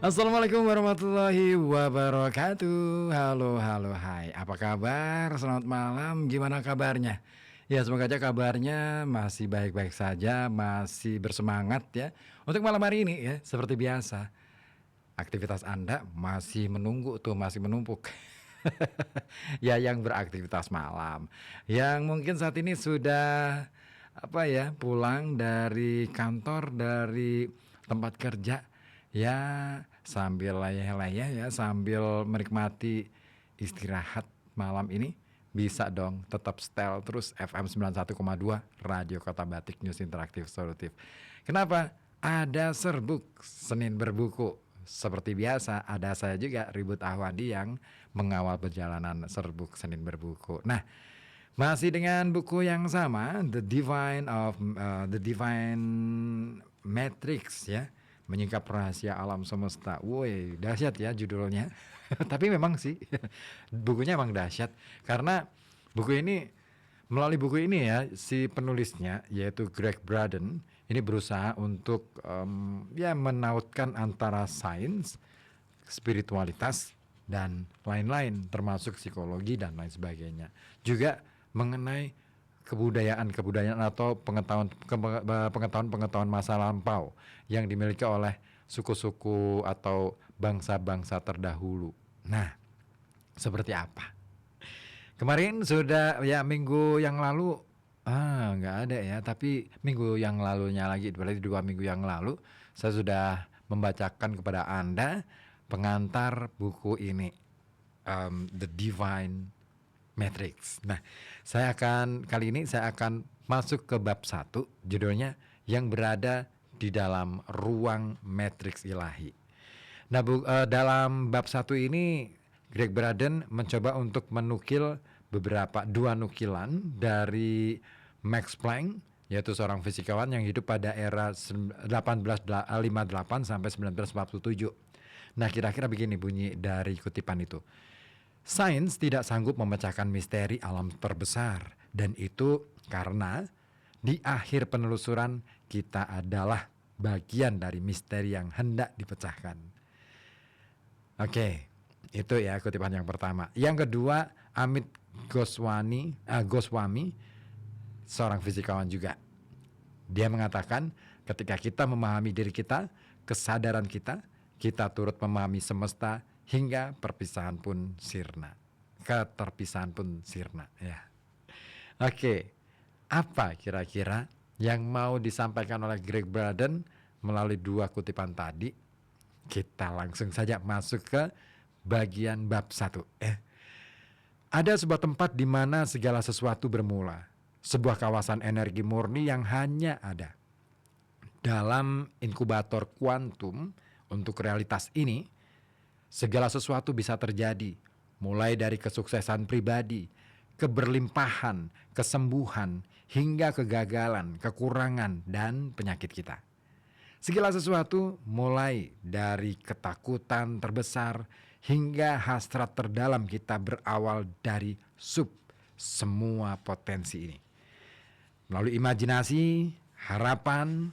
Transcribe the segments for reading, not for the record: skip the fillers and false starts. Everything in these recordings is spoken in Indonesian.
Assalamualaikum warahmatullahi wabarakatuh. Halo, halo, hai. Apa kabar? Selamat malam. Gimana kabarnya? Ya, semoga aja kabarnya masih baik-baik saja, masih bersemangat ya. Untuk malam hari ini ya, seperti biasa, aktivitas Anda masih menunggu tuh, masih menumpuk. Ya, yang beraktivitas malam. Yang mungkin saat ini sudah apa ya, pulang dari kantor, dari tempat kerja. Ya, sambil layah-layah ya, sambil menikmati istirahat malam ini, bisa dong tetap setel terus FM 91,2 Radio Kota Batik News Interaktif Solutif. Kenapa? Ada serbuk Senin berbuku. Seperti biasa, ada saya juga Ribut Ahwadi yang mengawal perjalanan serbuk Senin berbuku. Nah, masih dengan buku yang sama, The Divine Matrix ya, menyingkap rahasia alam semesta. Woi, dahsyat ya judulnya. Tapi memang sih bukunya emang dahsyat karena buku ini melalui buku ini ya si penulisnya yaitu Greg Braden ini berusaha untuk ya menautkan antara sains, spiritualitas dan lain-lain termasuk psikologi dan lain sebagainya. Juga mengenai kebudayaan atau pengetahuan masa lampau yang dimiliki oleh suku-suku atau bangsa-bangsa terdahulu. Nah, seperti apa? Kemarin sudah ya minggu yang lalu nggak ada ya, tapi minggu yang lalunya lagi berarti 2 minggu yang lalu saya sudah membacakan kepada Anda pengantar buku ini, The Divine Matrix. Nah, kali ini saya akan masuk ke bab 1, judulnya yang berada di dalam ruang matriks ilahi. Nah, dalam bab 1 ini Greg Braden mencoba untuk menukil dua nukilan dari Max Planck, yaitu seorang fisikawan yang hidup pada era 1858 sampai 1947. Nah, kira-kira begini bunyi dari kutipan itu. Sains tidak sanggup memecahkan misteri alam terbesar, dan itu karena di akhir penelusuran kita adalah bagian dari misteri yang hendak dipecahkan. Oke, itu ya kutipan yang pertama. Yang kedua, Amit Goswami, seorang fisikawan juga. Dia mengatakan ketika kita memahami diri kita, kesadaran kita, kita turut memahami semesta hingga perpisahan pun sirna. Keterpisahan pun sirna ya. Oke, apa kira-kira yang mau disampaikan oleh Greg Braden melalui dua kutipan tadi? Kita langsung saja masuk ke bagian bab 1. Ada sebuah tempat di mana segala sesuatu bermula. Sebuah kawasan energi murni yang hanya ada. Dalam inkubator kuantum untuk realitas ini, segala sesuatu bisa terjadi, mulai dari kesuksesan pribadi, keberlimpahan, kesembuhan, hingga kegagalan, kekurangan, dan penyakit kita. Segala sesuatu mulai dari ketakutan terbesar hingga hasrat terdalam kita berawal dari semua potensi ini. Melalui imajinasi, harapan,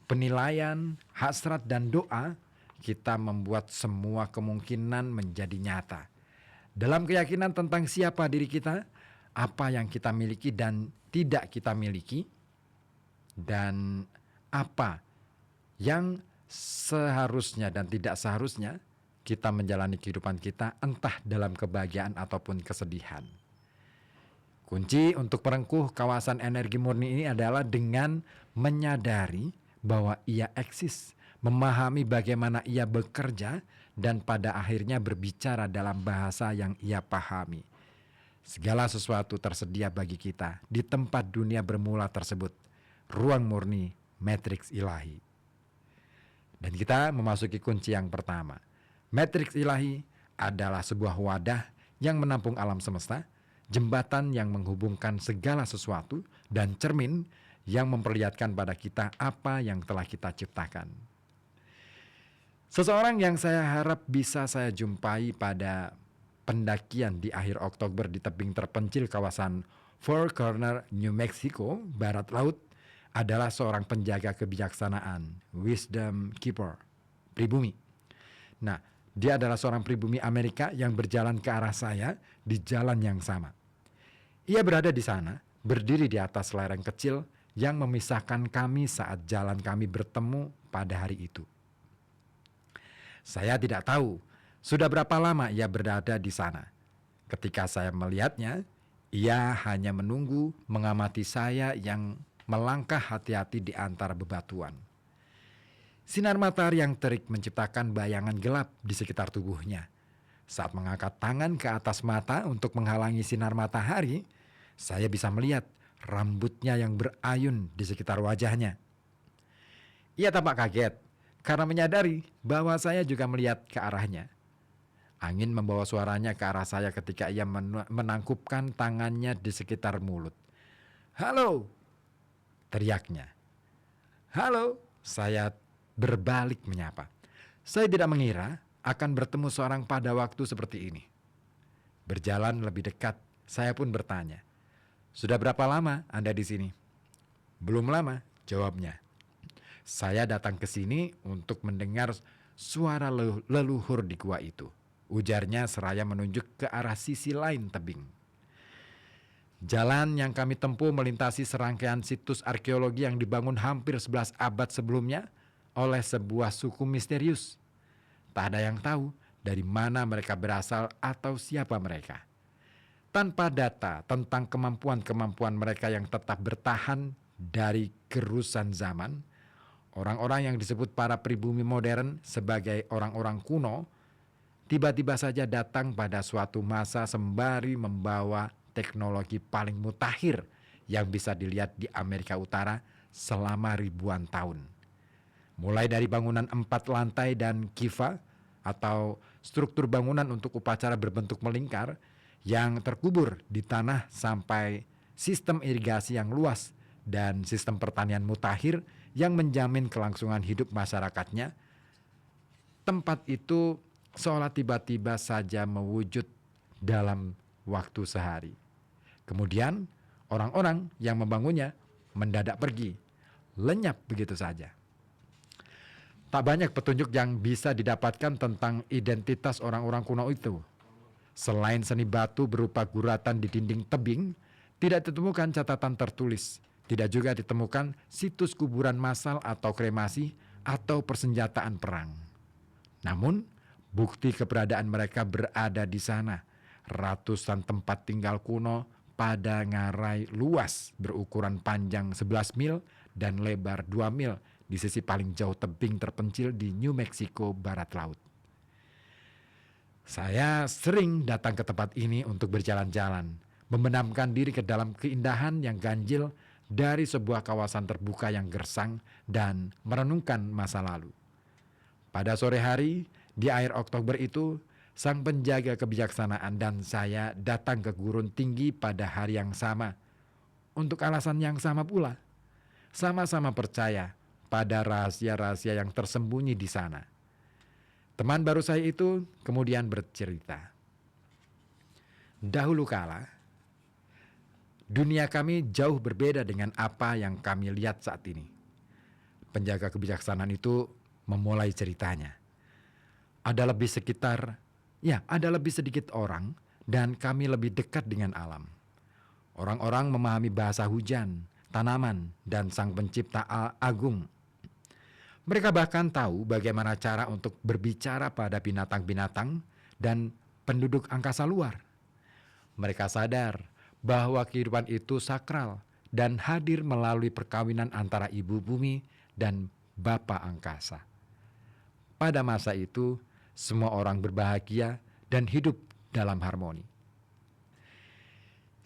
penilaian, hasrat, dan doa, kita membuat semua kemungkinan menjadi nyata. Dalam keyakinan tentang siapa diri kita, apa yang kita miliki dan tidak kita miliki, dan apa yang seharusnya dan tidak seharusnya kita menjalani kehidupan kita, entah dalam kebahagiaan ataupun kesedihan. Kunci untuk merengkuh kawasan energi murni ini adalah dengan menyadari bahwa ia eksis, memahami bagaimana ia bekerja, dan pada akhirnya berbicara dalam bahasa yang ia pahami. Segala sesuatu tersedia bagi kita di tempat dunia bermula tersebut, ruang murni matriks ilahi. Dan kita memasuki kunci yang pertama. Matriks ilahi adalah sebuah wadah yang menampung alam semesta, jembatan yang menghubungkan segala sesuatu, dan cermin yang memperlihatkan pada kita apa yang telah kita ciptakan. Seseorang yang saya harap bisa saya jumpai pada pendakian di akhir Oktober di tebing terpencil kawasan Four Corner, New Mexico, barat laut, adalah seorang penjaga kebijaksanaan, wisdom keeper, pribumi. Nah, dia adalah seorang pribumi Amerika yang berjalan ke arah saya di jalan yang sama. Ia berada di sana, berdiri di atas lereng kecil yang memisahkan kami saat jalan kami bertemu pada hari itu. Saya tidak tahu sudah berapa lama ia berada di sana. Ketika saya melihatnya, ia hanya menunggu mengamati saya yang melangkah hati-hati di antara bebatuan. Sinar matahari yang terik menciptakan bayangan gelap di sekitar tubuhnya. Saat mengangkat tangan ke atas mata untuk menghalangi sinar matahari, saya bisa melihat rambutnya yang berayun di sekitar wajahnya. Ia tampak kaget karena menyadari bahwa saya juga melihat ke arahnya. Angin membawa suaranya ke arah saya ketika ia menangkupkan tangannya di sekitar mulut. "Halo!" teriaknya. "Halo!" Saya berbalik menyapa. Saya tidak mengira akan bertemu seorang pada waktu seperti ini. Berjalan lebih dekat, saya pun bertanya, "Sudah berapa lama Anda di sini?" "Belum lama," jawabnya. "Saya datang ke sini untuk mendengar suara leluhur di gua itu," ujarnya seraya menunjuk ke arah sisi lain tebing. Jalan yang kami tempuh melintasi serangkaian situs arkeologi yang dibangun hampir 11 abad sebelumnya oleh sebuah suku misterius. Tak ada yang tahu dari mana mereka berasal atau siapa mereka. Tanpa data tentang kemampuan-kemampuan mereka yang tetap bertahan dari gerusan zaman, orang-orang yang disebut para pribumi modern sebagai orang-orang kuno tiba-tiba saja datang pada suatu masa sembari membawa teknologi paling mutakhir yang bisa dilihat di Amerika Utara selama ribuan tahun. Mulai dari bangunan 4 lantai dan kiva atau struktur bangunan untuk upacara berbentuk melingkar yang terkubur di tanah sampai sistem irigasi yang luas dan sistem pertanian mutakhir yang menjamin kelangsungan hidup masyarakatnya. Tempat itu seolah tiba-tiba saja mewujud dalam waktu sehari. Kemudian orang-orang yang membangunnya mendadak pergi, lenyap begitu saja. Tak banyak petunjuk yang bisa didapatkan tentang identitas orang-orang kuno itu. Selain seni batu berupa guratan di dinding tebing, tidak ditemukan catatan tertulis. Tidak juga ditemukan situs kuburan massal atau kremasi atau persenjataan perang. Namun, bukti keberadaan mereka berada di sana. Ratusan tempat tinggal kuno pada ngarai luas berukuran panjang 11 mil dan lebar 2 mil di sisi paling jauh tebing terpencil di New Mexico barat laut. Saya sering datang ke tempat ini untuk berjalan-jalan, membenamkan diri ke dalam keindahan yang ganjil dari sebuah kawasan terbuka yang gersang dan merenungkan masa lalu. Pada sore hari, di akhir Oktober itu, sang penjaga kebijaksanaan dan saya datang ke gurun tinggi pada hari yang sama. Untuk alasan yang sama pula, sama-sama percaya pada rahasia-rahasia yang tersembunyi di sana. Teman baru saya itu kemudian bercerita. Dahulu kala, dunia kami jauh berbeda dengan apa yang kami lihat saat ini. Penjaga kebijaksanaan itu memulai ceritanya. Ada lebih sedikit orang dan kami lebih dekat dengan alam. Orang-orang memahami bahasa hujan, tanaman, dan sang pencipta agung. Mereka bahkan tahu bagaimana cara untuk berbicara pada binatang-binatang dan penduduk angkasa luar. Mereka sadar bahwa kehidupan itu sakral dan hadir melalui perkawinan antara ibu bumi dan bapa angkasa. Pada masa itu, semua orang berbahagia dan hidup dalam harmoni.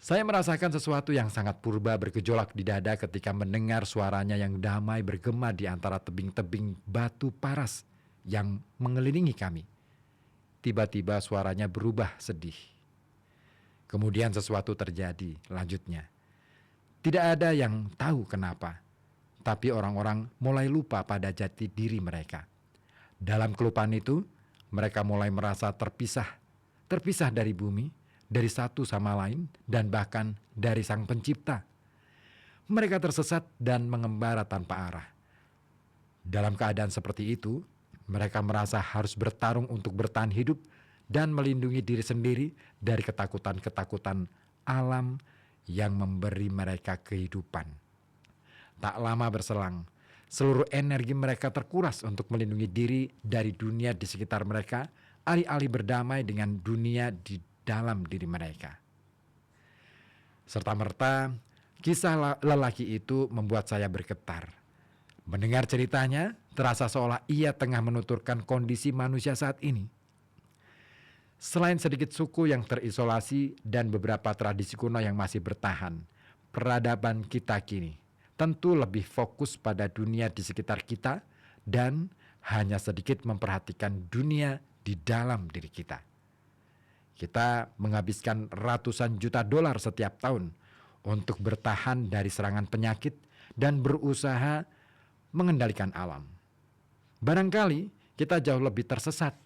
Saya merasakan sesuatu yang sangat purba bergejolak di dada ketika mendengar suaranya yang damai bergema di antara tebing-tebing batu paras yang mengelilingi kami. Tiba-tiba suaranya berubah sedih. Kemudian sesuatu terjadi, lanjutnya. Tidak ada yang tahu kenapa, tapi orang-orang mulai lupa pada jati diri mereka. Dalam kelupaan itu, mereka mulai merasa terpisah dari bumi, dari satu sama lain, dan bahkan dari sang pencipta. Mereka tersesat dan mengembara tanpa arah. Dalam keadaan seperti itu, Mereka merasa harus bertarung untuk bertahan hidup dan melindungi diri sendiri dari ketakutan-ketakutan alam yang memberi mereka kehidupan. Tak lama berselang, seluruh energi mereka terkuras untuk melindungi diri dari dunia di sekitar mereka, alih-alih berdamai dengan dunia di dalam diri mereka. Serta-merta, kisah lelaki itu membuat saya bergetar. Mendengar ceritanya, terasa seolah ia tengah menuturkan kondisi manusia saat ini. Selain sedikit suku yang terisolasi dan beberapa tradisi kuno yang masih bertahan, peradaban kita kini tentu lebih fokus pada dunia di sekitar kita dan hanya sedikit memperhatikan dunia di dalam diri kita. Kita menghabiskan ratusan juta dolar setiap tahun untuk bertahan dari serangan penyakit dan berusaha mengendalikan alam. Barangkali kita jauh lebih tersesat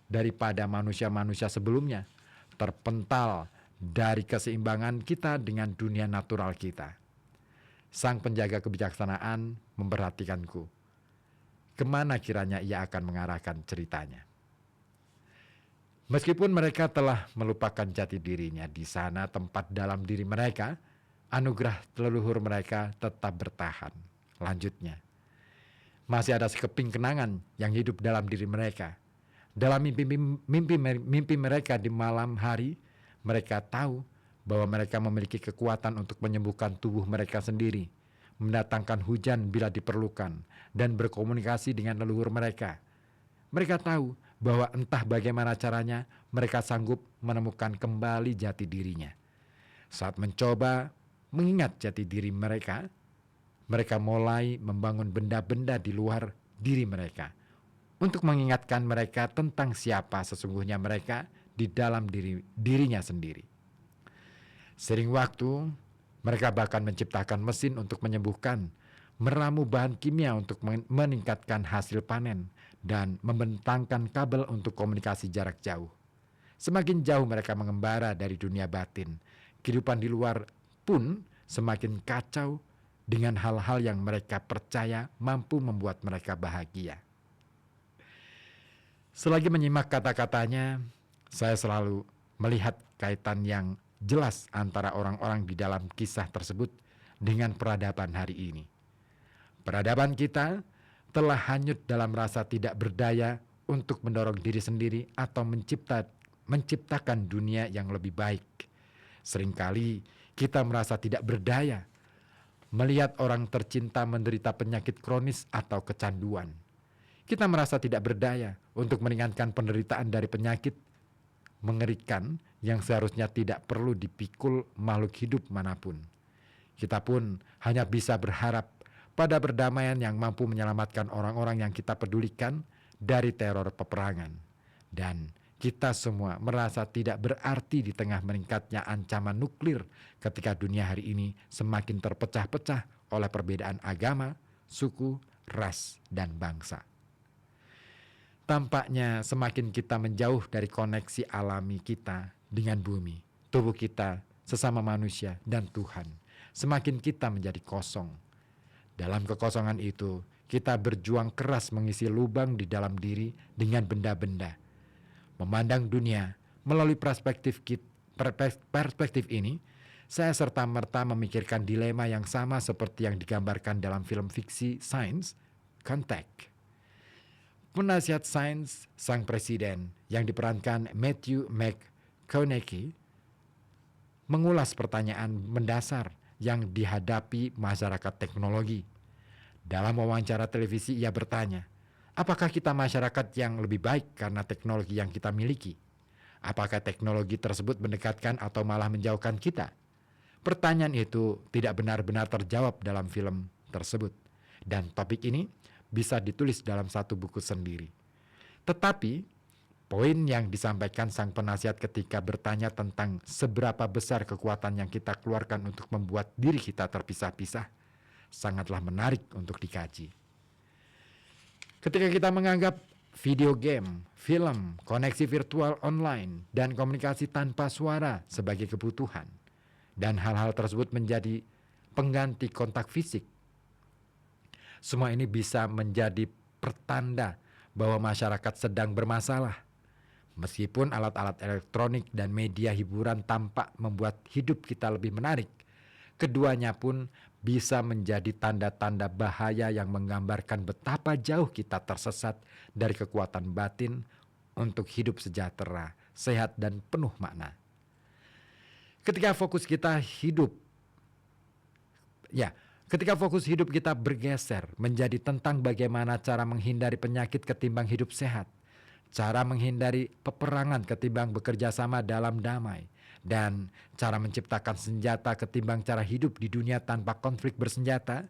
daripada manusia-manusia sebelumnya, terpental dari keseimbangan kita dengan dunia natural kita. Sang penjaga kebijaksanaan memperhatikanku. Kemana kiranya ia akan mengarahkan ceritanya? Meskipun mereka telah melupakan jati dirinya, di sana tempat dalam diri mereka, anugerah leluhur mereka tetap bertahan. Lanjutnya, masih ada sekeping kenangan yang hidup dalam diri mereka. Dalam mimpi mereka di malam hari, mereka tahu bahwa mereka memiliki kekuatan untuk menyembuhkan tubuh mereka sendiri, mendatangkan hujan bila diperlukan, dan berkomunikasi dengan leluhur mereka. Mereka tahu bahwa entah bagaimana caranya, mereka sanggup menemukan kembali jati dirinya. Saat mencoba mengingat jati diri mereka, mereka mulai membangun benda-benda di luar diri mereka untuk mengingatkan mereka tentang siapa sesungguhnya mereka di dalam dirinya sendiri. Sering waktu, mereka bahkan menciptakan mesin untuk menyembuhkan, meramu bahan kimia untuk meningkatkan hasil panen, dan membentangkan kabel untuk komunikasi jarak jauh. Semakin jauh mereka mengembara dari dunia batin, kehidupan di luar pun semakin kacau dengan hal-hal yang mereka percaya mampu membuat mereka bahagia. Selagi menyimak kata-katanya, saya selalu melihat kaitan yang jelas antara orang-orang di dalam kisah tersebut dengan peradaban hari ini. Peradaban kita telah hanyut dalam rasa tidak berdaya untuk mendorong diri sendiri atau menciptakan dunia yang lebih baik. Seringkali kita merasa tidak berdaya melihat orang tercinta menderita penyakit kronis atau kecanduan. Kita merasa tidak berdaya untuk meringankan penderitaan dari penyakit mengerikan yang seharusnya tidak perlu dipikul makhluk hidup manapun. Kita pun hanya bisa berharap pada perdamaian yang mampu menyelamatkan orang-orang yang kita pedulikan dari teror peperangan. Dan kita semua merasa tidak berarti di tengah meningkatnya ancaman nuklir ketika dunia hari ini semakin terpecah-pecah oleh perbedaan agama, suku, ras, dan bangsa. Tampaknya semakin kita menjauh dari koneksi alami kita dengan bumi, tubuh kita, sesama manusia, dan Tuhan, semakin kita menjadi kosong. Dalam kekosongan itu, kita berjuang keras mengisi lubang di dalam diri dengan benda-benda. Memandang dunia melalui perspektif ini, saya serta-merta memikirkan dilema yang sama seperti yang digambarkan dalam film fiksi sains, Contact. Penasihat sains sang presiden yang diperankan Matthew McConaughey mengulas pertanyaan mendasar yang dihadapi masyarakat teknologi. Dalam wawancara televisi ia bertanya, apakah kita masyarakat yang lebih baik karena teknologi yang kita miliki? Apakah teknologi tersebut mendekatkan atau malah menjauhkan kita? Pertanyaan itu tidak benar-benar terjawab dalam film tersebut. Dan topik ini bisa ditulis dalam satu buku sendiri. Tetapi, poin yang disampaikan sang penasihat ketika bertanya tentang seberapa besar kekuatan yang kita keluarkan untuk membuat diri kita terpisah-pisah, sangatlah menarik untuk dikaji. Ketika kita menganggap video game, film, koneksi virtual online, dan komunikasi tanpa suara sebagai kebutuhan, dan hal-hal tersebut menjadi pengganti kontak fisik, semua ini bisa menjadi pertanda bahwa masyarakat sedang bermasalah. Meskipun alat-alat elektronik dan media hiburan tampak membuat hidup kita lebih menarik, keduanya pun bisa menjadi tanda-tanda bahaya yang menggambarkan betapa jauh kita tersesat dari kekuatan batin untuk hidup sejahtera, sehat, dan penuh makna. Ketika fokus kita hidup, ketika fokus hidup kita bergeser menjadi tentang bagaimana cara menghindari penyakit ketimbang hidup sehat, cara menghindari peperangan ketimbang bekerja sama dalam damai, dan cara menciptakan senjata ketimbang cara hidup di dunia tanpa konflik bersenjata,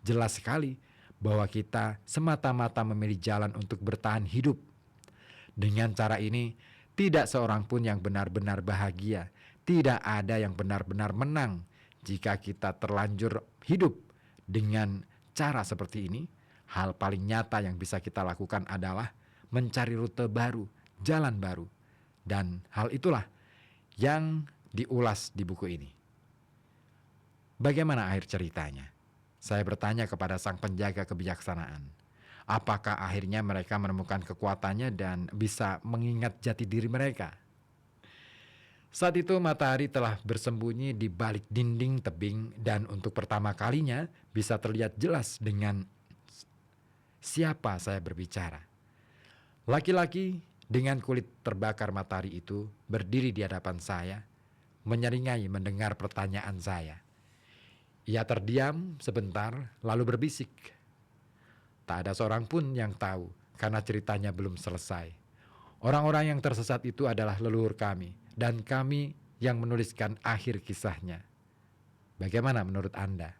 jelas sekali bahwa kita semata-mata memilih jalan untuk bertahan hidup. Dengan cara ini, tidak seorang pun yang benar-benar bahagia, tidak ada yang benar-benar menang. Jika kita terlanjur hidup dengan cara seperti ini, hal paling nyata yang bisa kita lakukan adalah mencari rute baru, jalan baru. Dan hal itulah yang diulas di buku ini. Bagaimana akhir ceritanya? Saya bertanya kepada sang penjaga kebijaksanaan. Apakah akhirnya mereka menemukan kekuatannya dan bisa mengingat jati diri mereka? Saat itu matahari telah bersembunyi di balik dinding tebing dan untuk pertama kalinya bisa terlihat jelas dengan siapa saya berbicara. Laki-laki dengan kulit terbakar matahari itu berdiri di hadapan saya, menyeringai mendengar pertanyaan saya. Ia terdiam sebentar lalu berbisik. Tak ada seorang pun yang tahu karena ceritanya belum selesai. Orang-orang yang tersesat itu adalah leluhur kami dan kami yang menuliskan akhir kisahnya. Bagaimana menurut Anda?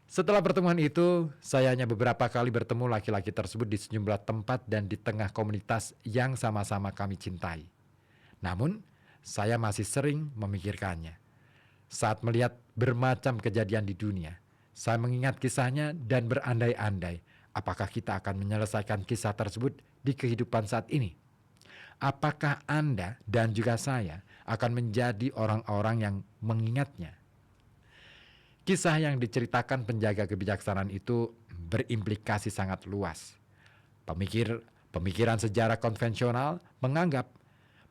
Setelah pertemuan itu, saya hanya beberapa kali bertemu laki-laki tersebut di sejumlah tempat dan di tengah komunitas yang sama-sama kami cintai. Namun, saya masih sering memikirkannya. Saat melihat bermacam kejadian di dunia, saya mengingat kisahnya dan berandai-andai apakah kita akan menyelesaikan kisah tersebut di kehidupan saat ini. Apakah Anda dan juga saya akan menjadi orang-orang yang mengingatnya? Kisah yang diceritakan penjaga kebijaksanaan itu berimplikasi sangat luas. Pemikiran sejarah konvensional menganggap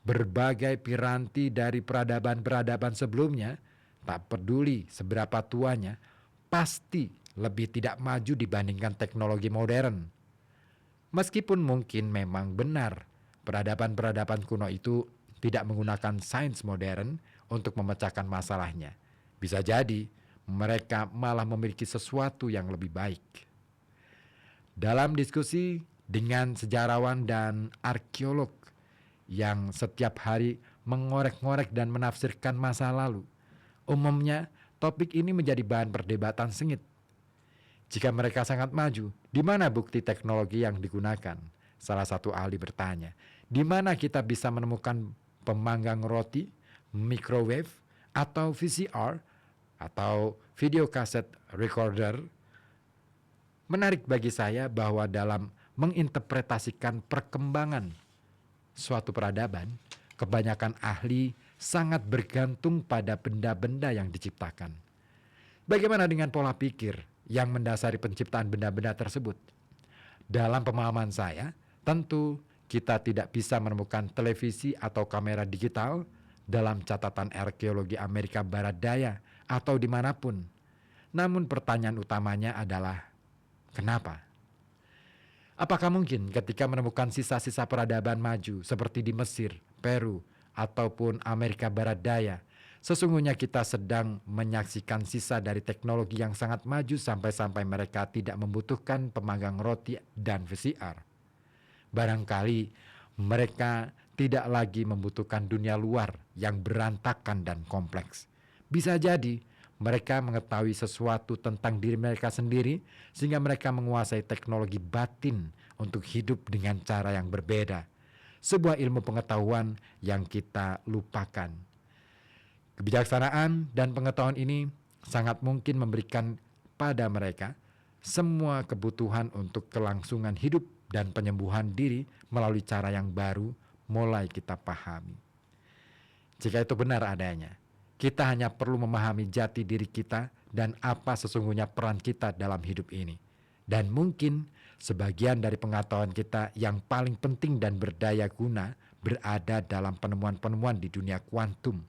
berbagai piranti dari peradaban-peradaban sebelumnya, tak peduli seberapa tuanya, pasti lebih tidak maju dibandingkan teknologi modern. Meskipun mungkin memang benar peradaban-peradaban kuno itu tidak menggunakan sains modern untuk memecahkan masalahnya. Bisa jadi mereka malah memiliki sesuatu yang lebih baik. Dalam diskusi dengan sejarawan dan arkeolog yang setiap hari mengorek-ngorek dan menafsirkan masa lalu, umumnya topik ini menjadi bahan perdebatan sengit. Jika mereka sangat maju, di mana bukti teknologi yang digunakan? Salah satu ahli bertanya, di mana kita bisa menemukan pemanggang roti, microwave, atau VCR, atau video kaset recorder? Menarik bagi saya bahwa dalam menginterpretasikan perkembangan suatu peradaban, kebanyakan ahli sangat bergantung pada benda-benda yang diciptakan. Bagaimana dengan pola pikir yang mendasari penciptaan benda-benda tersebut? Dalam pemahaman saya, tentu kita tidak bisa menemukan televisi atau kamera digital dalam catatan arkeologi Amerika Barat Daya atau dimanapun. Namun pertanyaan utamanya adalah, kenapa? Apakah mungkin ketika menemukan sisa-sisa peradaban maju seperti di Mesir, Peru, ataupun Amerika Barat Daya, sesungguhnya kita sedang menyaksikan sisa dari teknologi yang sangat maju sampai-sampai mereka tidak membutuhkan pemanggang roti dan VCR. Barangkali mereka tidak lagi membutuhkan dunia luar yang berantakan dan kompleks. Bisa jadi mereka mengetahui sesuatu tentang diri mereka sendiri sehingga mereka menguasai teknologi batin untuk hidup dengan cara yang berbeda. Sebuah ilmu pengetahuan yang kita lupakan. Kebijaksanaan dan pengetahuan ini sangat mungkin memberikan pada mereka semua kebutuhan untuk kelangsungan hidup dan penyembuhan diri melalui cara yang baru mulai kita pahami. Jika itu benar adanya, kita hanya perlu memahami jati diri kita dan apa sesungguhnya peran kita dalam hidup ini. Dan mungkin Sebagian dari pengetahuan kita yang paling penting dan berdaya guna berada dalam penemuan-penemuan di dunia kuantum.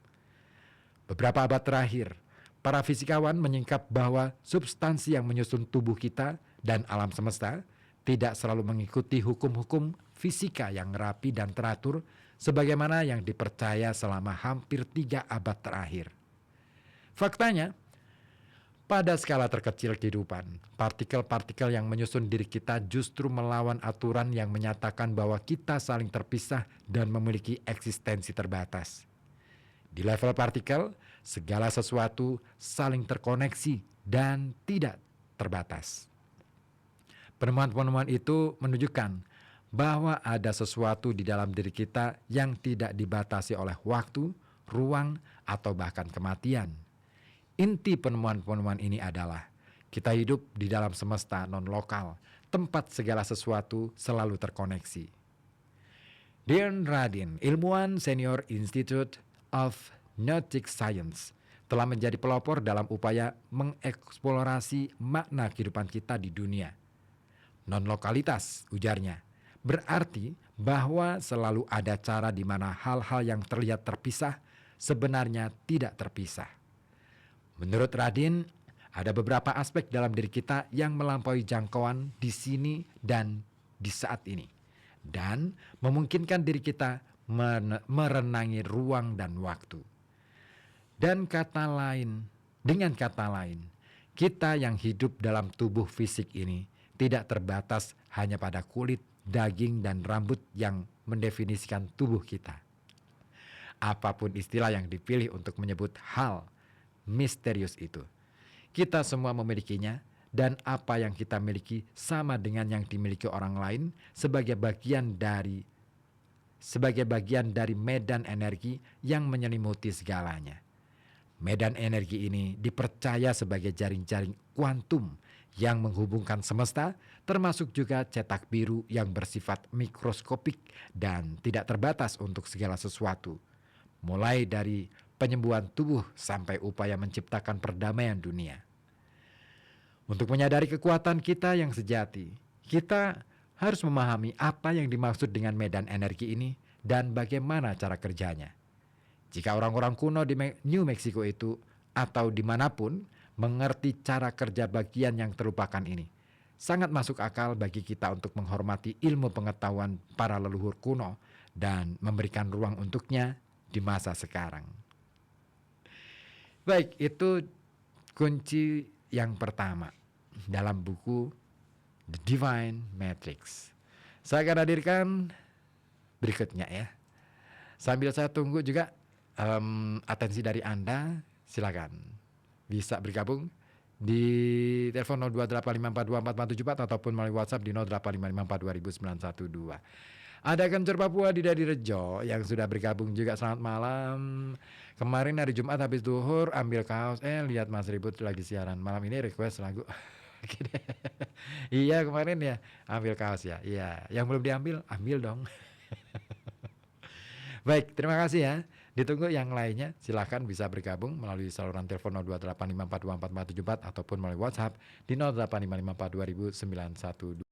Beberapa abad terakhir, para fisikawan menyingkap bahwa substansi yang menyusun tubuh kita dan alam semesta tidak selalu mengikuti hukum-hukum fisika yang rapi dan teratur sebagaimana yang dipercaya selama hampir 3 abad terakhir. Faktanya, pada skala terkecil kehidupan, partikel-partikel yang menyusun diri kita justru melawan aturan yang menyatakan bahwa kita saling terpisah dan memiliki eksistensi terbatas. Di level partikel, segala sesuatu saling terkoneksi dan tidak terbatas. Penemuan-penemuan itu menunjukkan bahwa ada sesuatu di dalam diri kita yang tidak dibatasi oleh waktu, ruang, atau bahkan kematian. Inti penemuan-penemuan ini adalah kita hidup di dalam semesta non-lokal, tempat segala sesuatu selalu terkoneksi. Dean Radin, ilmuwan senior Institute of Nautic Science, telah menjadi pelopor dalam upaya mengeksplorasi makna kehidupan kita di dunia. Non-lokalitas, ujarnya, berarti bahwa selalu ada cara di mana hal-hal yang terlihat terpisah sebenarnya tidak terpisah. Menurut Radin, ada beberapa aspek dalam diri kita yang melampaui jangkauan di sini dan di saat ini, dan memungkinkan diri kita merenangi ruang dan waktu. Dengan kata lain, kita yang hidup dalam tubuh fisik ini tidak terbatas hanya pada kulit, daging, dan rambut yang mendefinisikan tubuh kita. Apapun istilah yang dipilih untuk menyebut hal misterius itu, kita semua memilikinya, dan apa yang kita miliki sama dengan yang dimiliki orang lain sebagai bagian dari medan energi yang menyelimuti segalanya. Medan energi ini dipercaya sebagai jaring-jaring kuantum yang menghubungkan semesta, termasuk juga cetak biru yang bersifat mikroskopik dan tidak terbatas untuk segala sesuatu, mulai dari penyembuhan tubuh sampai upaya menciptakan perdamaian dunia. Untuk menyadari kekuatan kita yang sejati, kita harus memahami apa yang dimaksud dengan medan energi ini dan bagaimana cara kerjanya. Jika orang-orang kuno di New Mexico itu atau dimanapun mengerti cara kerja bagian yang terlupakan ini, sangat masuk akal bagi kita untuk menghormati ilmu pengetahuan para leluhur kuno dan memberikan ruang untuknya di masa sekarang. Baik, itu kunci yang pertama dalam buku The Divine Matrix. Saya akan hadirkan berikutnya ya. Sambil saya tunggu juga atensi dari Anda, silakan bisa bergabung di telepon 0285424474 ataupun melalui WhatsApp di 0855420912. Ada Kencur Papua di Dadi Rejo yang sudah bergabung juga, selamat malam. Kemarin hari Jumat habis duhur ambil kaos, lihat Mas Ribut lagi siaran. Malam ini request lagu. Iya kemarin ya ambil kaos ya. Iya, yang belum diambil ambil dong. Baik, terima kasih ya. Ditunggu yang lainnya, silakan bisa bergabung melalui saluran telepon 0285424474 ataupun melalui WhatsApp di 0855420912.